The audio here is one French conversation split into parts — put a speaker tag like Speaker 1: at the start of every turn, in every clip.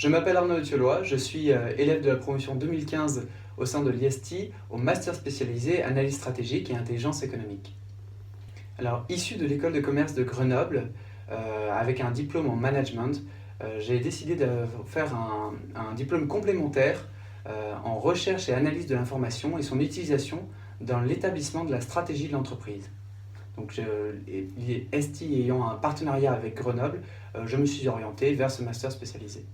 Speaker 1: Je m'appelle Arnaud Thiolois, je suis élève de la promotion 2015 au sein de l'IST au master spécialisé analyse stratégique et intelligence économique. Alors, issu de l'école de commerce de Grenoble, avec un diplôme en management, j'ai décidé de faire un diplôme complémentaire en recherche et analyse de l'information et son utilisation dans l'établissement de la stratégie de l'entreprise. Donc, l'IST ayant un partenariat avec Grenoble, je me suis orienté vers ce master spécialisé.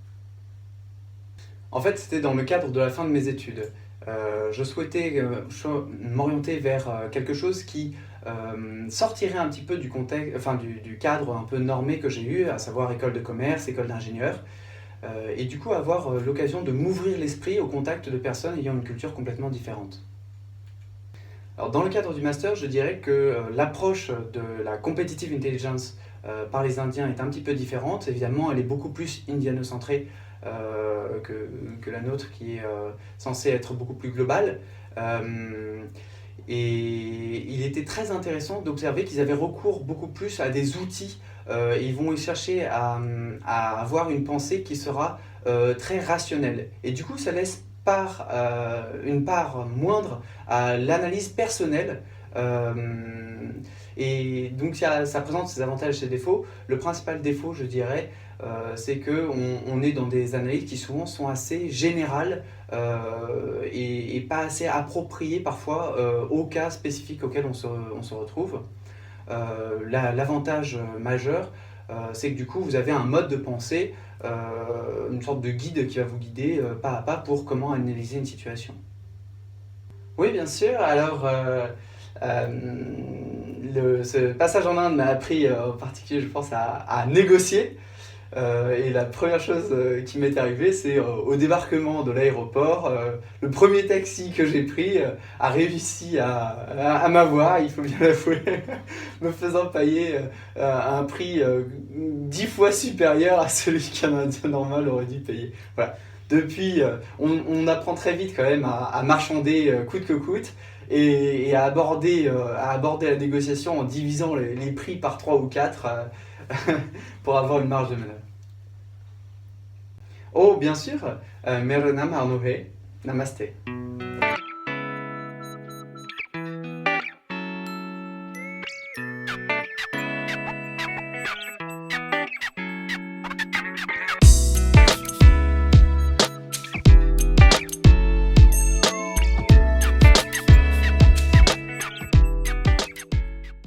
Speaker 1: En fait, c'était dans le cadre de la fin de mes études. Je souhaitais m'orienter vers quelque chose qui sortirait un petit peu du contexte, du cadre un peu normé que j'ai eu, à savoir école de commerce, école d'ingénieur, et du coup avoir l'occasion de m'ouvrir l'esprit au contact de personnes ayant une culture complètement différente. Alors, dans le cadre du master, je dirais que l'approche de la competitive intelligence par les Indiens est un petit peu différente. Évidemment, elle est beaucoup plus indiano-centrée que la nôtre, qui est censée être beaucoup plus globale. Et il était très intéressant d'observer qu'ils avaient recours beaucoup plus à des outils. Et ils vont chercher à avoir une pensée qui sera très rationnelle. Et du coup, ça laisse une part moindre à l'analyse personnelle. Et donc ça présente ses avantages et ses défauts. Le principal défaut, je dirais, c'est qu'on est dans des analyses qui souvent sont assez générales et pas assez appropriées parfois aux cas spécifiques auxquels on se retrouve. L'avantage majeur, c'est que du coup vous avez un mode de pensée, une sorte de guide qui va vous guider pas à pas pour comment analyser une situation. Oui, bien sûr. Alors, ce passage en Inde m'a appris en particulier, je pense, à négocier. Et la première chose qui m'est arrivée, c'est au débarquement de l'aéroport, le premier taxi que j'ai pris a réussi à m'avoir, il faut bien l'avouer, me faisant payer un prix 10 fois supérieur à celui qu'un Indien normal aurait dû payer. Voilà. Depuis, on apprend très vite quand même à marchander coûte que coûte et à aborder la négociation en divisant les prix par 3 ou 4 pour avoir une marge de manœuvre. Oh, bien sûr, Meronam Arnohe, Namasté.